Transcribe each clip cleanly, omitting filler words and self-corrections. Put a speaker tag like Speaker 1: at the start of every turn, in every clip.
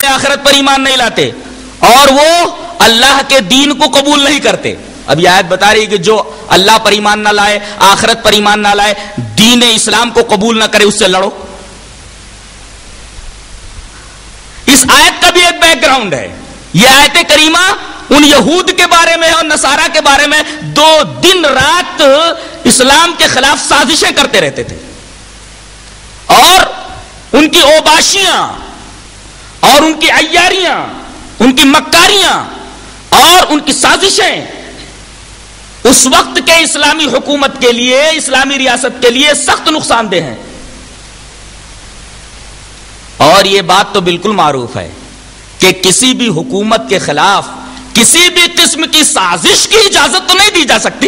Speaker 1: آخرت پر ایمان نہیں لاتے اور وہ اللہ کے دین کو قبول نہیں کرتے. اب یہ آیت بتا رہی ہے کہ جو اللہ پر ایمان نہ لائے, آخرت پر ایمان نہ لائے, دین اسلام کو قبول نہ کرے, اس سے لڑو. اس آیت کا بھی ایک بیک گراؤنڈ ہے. یہ آیت کریمہ ان یہود کے بارے میں اور نصارہ کے بارے میں 2 دن رات اسلام کے خلاف سازشیں کرتے رہتے تھے, اور ان کی اوباشیاں اور ان کی عیاریاں, ان کی مکاریاں اور ان کی سازشیں اس وقت کے اسلامی حکومت کے لیے, اسلامی ریاست کے لیے سخت نقصان دہ ہیں. اور یہ بات تو بالکل معروف ہے کہ کسی بھی حکومت کے خلاف کسی بھی قسم کی سازش کی اجازت تو نہیں دی جا سکتی.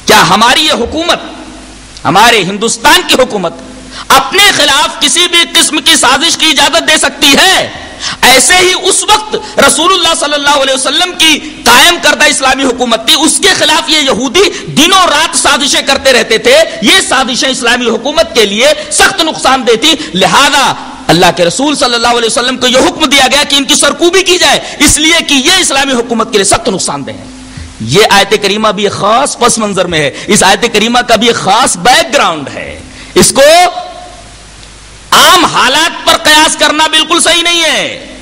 Speaker 1: کیا ہماری یہ حکومت, ہمارے ہندوستان کی حکومت اپنے خلاف کسی بھی قسم کی سازش کی اجازت دے سکتی ہے؟ ایسے ہی اس وقت رسول اللہ صلی اللہ علیہ وسلم کی قائم کردہ اسلامی حکومت تھی, اس کے خلاف یہ یہودی دنوں رات سازشیں کرتے رہتے تھے. یہ سازشیں اسلامی حکومت کے لیے سخت نقصان دہ تھی. لہذا اللہ کے رسول صلی اللہ علیہ وسلم کو یہ حکم دیا گیا کہ ان کی سرکوبی کی جائے, اس لیے کہ یہ اسلامی حکومت کے لیے سخت نقصان دہ ہے. یہ آیت کریمہ بھی ایک خاص پس منظر میں ہے. اس آیت کریمہ کا بھی ایک خاص بیک گراؤنڈ ہے. اس کو عام حالات پر قیاس کرنا بالکل صحیح نہیں ہے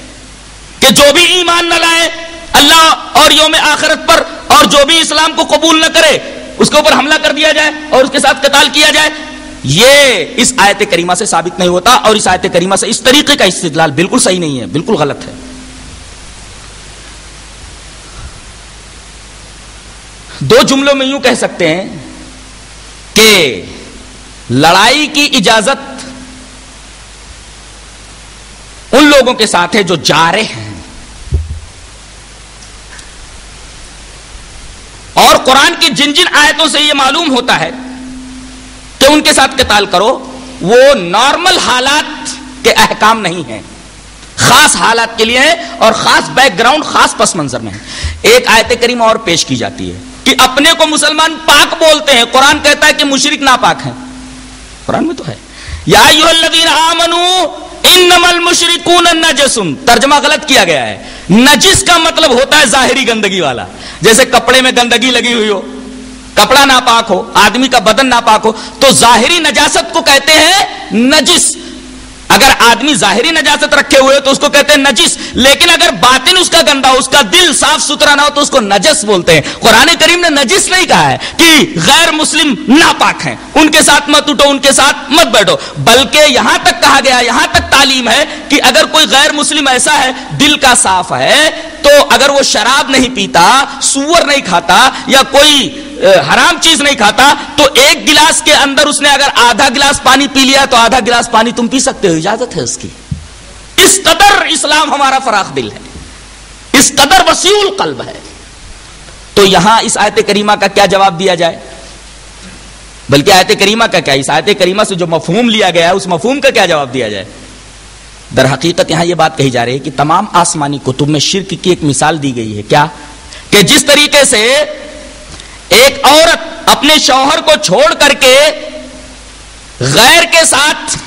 Speaker 1: کہ جو بھی ایمان نہ لائے اللہ اور یوم آخرت پر, اور جو بھی اسلام کو قبول نہ کرے, اس کے اوپر حملہ کر دیا جائے اور اس کے ساتھ قتال کیا جائے. یہ اس آیت کریمہ سے ثابت نہیں ہوتا, اور اس آیت کریمہ سے اس طریقے کا استدلال بالکل صحیح نہیں ہے, بالکل غلط ہے. دو جملوں میں یوں کہہ سکتے ہیں کہ لڑائی کی اجازت ان لوگوں کے ساتھ ہے جو جا رہے ہیں, اور قرآن کی جن جن آیتوں سے یہ معلوم ہوتا ہے کہ ان کے ساتھ قتال کرو, وہ نارمل حالات کے احکام نہیں ہیں, خاص حالات کے لیے ہیں اور خاص بیک گراؤنڈ, خاص پس منظر میں ہے. ایک آیت کریمہ اور پیش کی جاتی ہے کہ اپنے کو مسلمان پاک بولتے ہیں, قرآن کہتا ہے کہ مشرک ناپاک ہیں. قرآن میں تو ہے یا ایھا الذین آمنوا انما المشرکون نجس. ترجمہ غلط کیا گیا ہے. نجس کا مطلب ہوتا ہے ظاہری گندگی والا, جیسے کپڑے میں گندگی لگی ہوئی ہو, کپڑا ناپاک ہو, آدمی کا بدن ناپاک ہو, تو ظاہری نجاست کو کہتے ہیں نجس. اگر آدمی ظاہری نجاست رکھے ہوئے تو اس کو کہتے ہیں نجس, لیکن اگر باطن اس کا گندا ہو, اس کا دل صاف ستھرا نہ ہو, تو اس کو نجس بولتے ہیں. قرآن کریم نے نجس نہیں کہا ہے کہ غیر مسلم ناپاک ہیں, ان کے ساتھ مت اٹھو, ان کے ساتھ مت بیٹھو, بلکہ یہاں تک کہا گیا, یہاں تک تعلیم ہے کہ اگر کوئی غیر مسلم ایسا ہے, دل کا صاف ہے, تو اگر وہ شراب نہیں پیتا, سور نہیں کھاتا, یا کوئی حرام چیز نہیں کھاتا, تو ایک گلاس کے اندر اس نے اگر آدھا گلاس پانی پی لیا تو آدھا گلاس پانی تم پی سکتے ہو, اجازت ہے اس کی. اس قدر اسلام ہمارا فراخ دل ہے, اس قدر وسیع القلب ہے. تو یہاں اس آیت کریمہ کا کیا جواب دیا جائے؟ بلکہ آیت کریمہ کا کیا, اس آیت کریمہ سے جو مفہوم لیا گیا ہے اس مفہوم کا کیا جواب دیا جائے؟ در حقیقت یہاں یہ بات کہی جا رہی ہے کہ تمام آسمانی کتب میں شرک کی ایک مثال دی گئی ہے. کیا کہ جس طریقے سے ایک عورت اپنے شوہر کو چھوڑ کر کے غیر کے ساتھ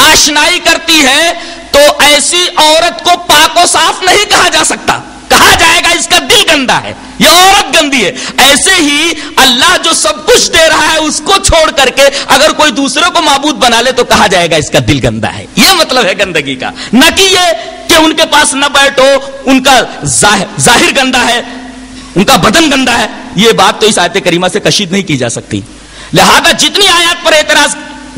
Speaker 1: آشنائی کرتی ہے, تو ایسی عورت کو پاک و صاف نہیں کہا جا سکتا, کہا جائے گا اس کا دل گندا ہے, یہ عورت گندی ہے. ایسے ہی اللہ جو سب کچھ دے رہا ہے اس کو چھوڑ کر کے اگر کوئی دوسرے کو معبود بنا لے تو کہا جائے گا اس کا دل گندا ہے. یہ مطلب ہے گندگی کا, نہ کہ یہ کہ ان کے پاس نہ بیٹھو, ان کا ظاہر گندا ہے, ان کا بدن گندا ہے. یہ بات تو اس آیت کریمہ سے کشید نہیں کی جا سکتی. لہذا جتنی آیات پر اعتراض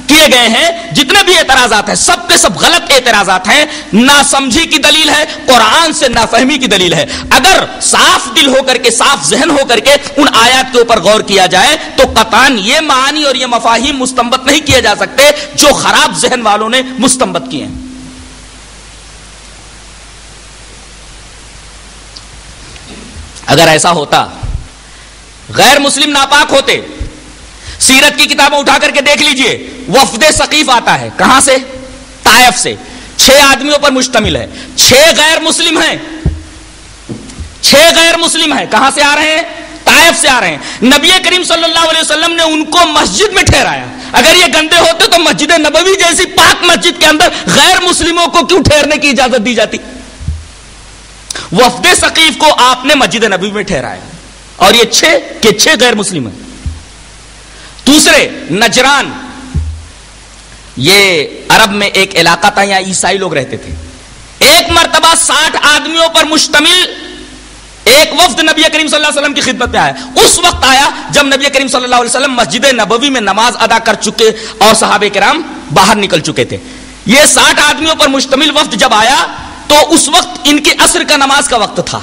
Speaker 1: کیے گئے ہیں, جتنے بھی اعتراضات ہیں, سب کے سب غلط اعتراضات ہیں. ناسمجھی کی دلیل ہے, قرآن سے نافہمی کی دلیل ہے. اگر صاف دل ہو کر کے, صاف ذہن ہو کر کے ان آیات کے اوپر غور کیا جائے تو قطعاً یہ معانی اور یہ مفاہیم مستنبط نہیں کیے جا سکتے جو خراب ذہن والوں نے مستنبط کیے ہیں. اگر ایسا ہوتا, غیر مسلم ناپاک ہوتے, سیرت کی کتابیں اٹھا کر کے دیکھ لیجئے, وفد ثقیف آتا ہے کہاں سے؟ طائف سے. 6 آدمیوں پر مشتمل ہے, 6 غیر مسلم ہیں, 6 غیر مسلم ہیں. کہاں سے آ رہے ہیں؟ طائف سے آ رہے ہیں. نبی کریم صلی اللہ علیہ وسلم نے ان کو مسجد میں ٹھہرایا. اگر یہ گندے ہوتے تو مسجد نبوی جیسی پاک مسجد کے اندر غیر مسلموں کو کیوں ٹھہرنے کی اجازت دی جاتی؟ وفد ثقیف کو آپ نے مسجد نبوی میں ٹھہرایا اور یہ 6 غیر مسلم ہیں. دوسرے نجران، یہ عرب میں ایک علاقہ تھا، یہاں عیسائی لوگ رہتے تھے. ایک مرتبہ 60 آدمیوں پر مشتمل ایک وفد نبی کریم صلی اللہ علیہ وسلم کی خدمت میں آیا. اس وقت آیا جب نبی کریم صلی اللہ علیہ وسلم مسجد نبوی میں نماز ادا کر چکے اور صحابہ کرام باہر نکل چکے تھے. یہ 60 آدمیوں پر مشتمل وفد جب آیا تو اس وقت ان کی عصر کا نماز کا وقت تھا.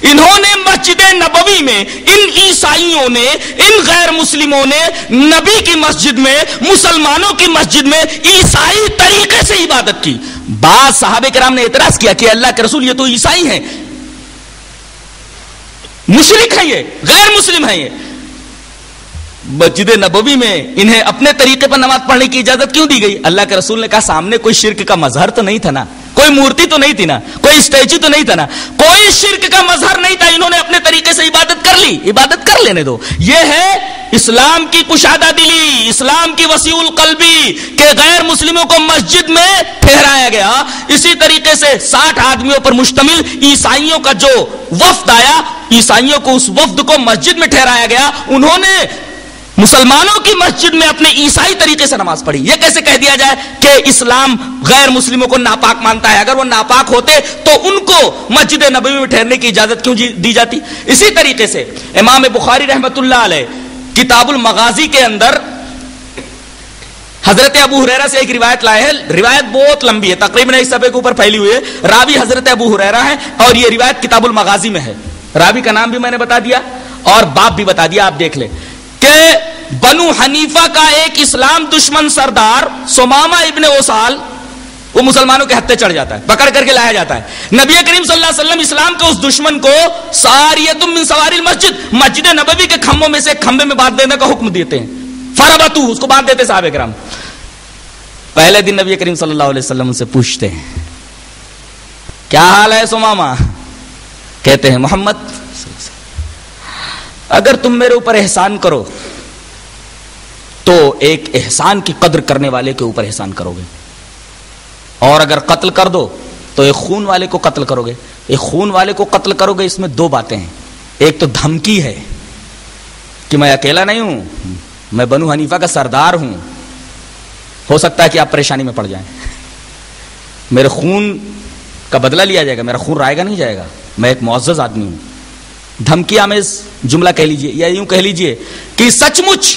Speaker 1: انہوں نے مسجد نبوی میں ان عیسائیوں نے، ان غیر مسلموں نے نبی کی مسجد میں، مسلمانوں کی مسجد میں عیسائی طریقے سے عبادت کی. بعض صحابہ کرام نے اعتراض کیا کہ اللہ کے رسول یہ تو عیسائی ہیں، مشرک ہیں، یہ غیر مسلم ہیں، یہ مسجد نبوی میں انہیں اپنے طریقے پر نماز پڑھنے کی اجازت کیوں دی گئی؟ اللہ کے رسول نے کہا سامنے کوئی شرک کا مظہر تو نہیں تھا نا، کوئی مورتی تو نہیں تھی نا، کوئی اسٹیچو تو نہیں تھا نا، کوئی شرک کا مظہر نہیں تھا. انہوں نے اپنے طریقے سے عبادت کر لی، عبادت کر لینے دو. یہ ہے اسلام کی کشادہ دلی، اسلام کی وسیع القلبی کہ غیر مسلموں کو مسجد میں ٹھہرایا گیا. اسی طریقے سے 60 آدمیوں پر مشتمل عیسائیوں کا جو وفد آیا، عیسائیوں کو اس وفد کو مسجد میں ٹھہرایا گیا. انہوں نے مسلمانوں کی مسجد میں اپنے عیسائی طریقے سے نماز پڑھی. یہ کیسے کہہ دیا جائے کہ اسلام غیر مسلموں کو ناپاک مانتا ہے؟ اگر وہ ناپاک ہوتے تو ان کو مسجد نبوی میں ٹھہرنے کی اجازت کیوں دی جاتی؟ اسی طریقے سے امام بخاری رحمۃ اللہ علیہ کتاب المغازی کے اندر حضرت ابو ہریرہ سے ایک روایت لائے ہیں. روایت بہت لمبی ہے، تقریباً ایک صفحے کے اوپر پھیلی ہوئی ہے. راوی حضرت ابو ہریرہ ہے اور یہ روایت کتاب المغازی میں ہے. راوی کا نام بھی میں نے بتا دیا اور باب بھی بتا دیا، آپ دیکھ لیں کہ بنو حنیفہ کا ایک اسلام دشمن سردار سمامہ ابن اوسال وہ مسلمانوں کے ہتھے چڑھ جاتا ہے، پکڑ کر کے لایا جاتا ہے. نبی کریم صلی اللہ علیہ وسلم اسلام کے اس دشمن کو ساریۃ من سواری المسجد، مسجد نبوی کے کھمبوں میں سے ایک کھمبے میں باندھ دینے کا حکم دیتے ہیں. فربطو، اس کو باندھ دیتے صحابہ کرام. پہلے دن نبی کریم صلی اللہ علیہ وسلم سے پوچھتے ہیں کیا حال ہے سمامہ؟ کہتے ہیں محمد اگر تم میرے اوپر احسان کرو تو ایک احسان کی قدر کرنے والے کے اوپر احسان کرو گے، اور اگر قتل کر دو تو ایک خون والے کو قتل کرو گے. ایک خون والے کو قتل کرو گے، اس میں 2 باتیں ہیں. ایک تو دھمکی ہے کہ میں اکیلا نہیں ہوں، میں بنو حنیفہ کا سردار ہوں، ہو سکتا ہے کہ آپ پریشانی میں پڑ جائیں، میرے خون کا بدلہ لیا جائے گا، میرا خون رائے گا نہیں جائے گا، میں ایک معزز آدمی ہوں. دھمکی آمیز جملہ کہہ لیجئے یا یوں کہہ لیجئے کہ سچ مچ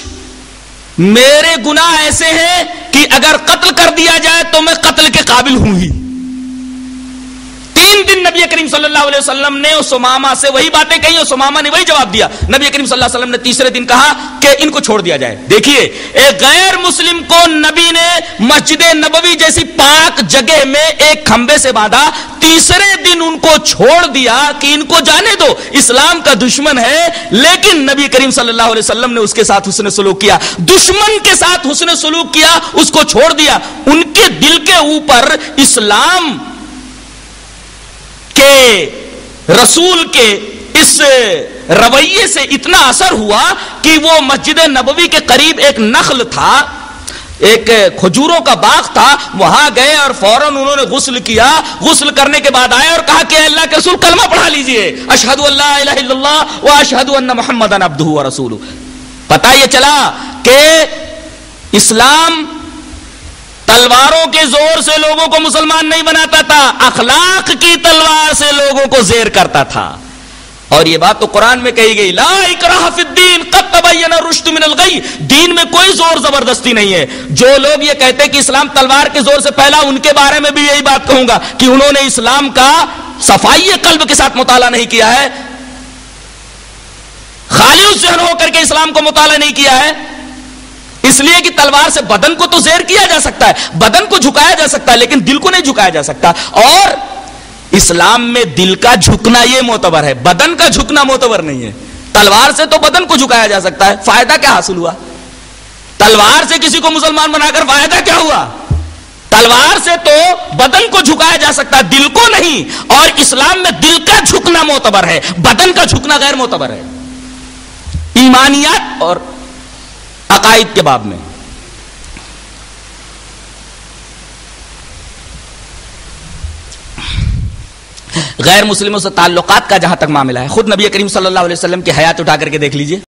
Speaker 1: میرے گناہ ایسے ہیں کہ اگر قتل کر دیا جائے تو میں قتل کے قابل ہوں ہی. 3 دن نبی کریم صلی اللہ علیہ وسلم نے سمامہ سے وہی باتیں کہی اور سمامہ نے وہی جواب دیا. نبی کریم صلی اللہ علیہ وسلم نے تیسرے دن کہا کہ ان کو چھوڑ دیا جائے. دیکھیے ایک غیر مسلم کو نبی نے مسجد نبوی جیسی پاک جگہ میں ایک کھمبے سے باندھا، تیسرے دن ان کو چھوڑ دیا کہ ان کو جانے دو، اسلام کا دشمن ہے. لیکن نبی کریم صلی اللہ علیہ وسلم نے اس کے ساتھ حسن سلوک کیا، دشمن کے ساتھ حسن سلوک کیا، اس کو چھوڑ دیا. ان کے دل کے اوپر اسلام کہ رسول کے اس رویے سے اتنا اثر ہوا کہ وہ مسجد نبوی کے قریب ایک نخل تھا، ایک کھجوروں کا باغ تھا، وہاں گئے اور فوراً انہوں نے غسل کیا. غسل کرنے کے بعد آئے اور کہا کہ اللہ کے رسول کلمہ پڑھا لیجئے، اشہد ان لا الہ الا اللہ و اشہد ان محمدًا عبدہ و رسولہ. پتہ یہ چلا کہ اسلام تلواروں کے زور سے لوگوں کو مسلمان نہیں بناتا تھا، اخلاق کی تلوار سے لوگوں کو زیر کرتا تھا. اور یہ بات تو قرآن میں کہی گئی، لا اکراہ فی الدین قد تبین الرشد من الغی. دین میں کوئی زور زبردستی نہیں ہے. جو لوگ یہ کہتے ہیں کہ اسلام تلوار کے زور سے پھیلا، ان کے بارے میں بھی یہی بات کہوں گا کہ انہوں نے اسلام کا صفائی قلب کے ساتھ مطالعہ نہیں کیا ہے، خالی ذہن ہو کر کے اسلام کو مطالعہ نہیں کیا ہے. اس لیے کہ تلوار سے بدن کو تو زیر کیا جا سکتا ہے، بدن کو جھکایا جا سکتا ہے، لیکن دل کو نہیں جھکایا جا سکتا. اور اسلام میں دل کا جھکنا یہ معتبر ہے، بدن کا جھکنا معتبر نہیں ہے. تلوار سے تو بدن کو جھکایا جا سکتا ہے، فائدہ کیا حاصل ہوا؟ تلوار سے کسی کو مسلمان بنا کر فائدہ کیا ہوا؟ تلوار سے تو بدن کو جھکایا جا سکتا ہے، دل کو نہیں. اور اسلام میں دل کا جھکنا معتبر ہے، بدن کا جھکنا غیر معتبر ہے. ایمانیات اور عقائد کے باب میں غیر مسلموں سے تعلقات کا جہاں تک معاملہ ہے، خود نبی کریم صلی اللہ علیہ وسلم کی حیات اٹھا کر کے دیکھ لیجئے.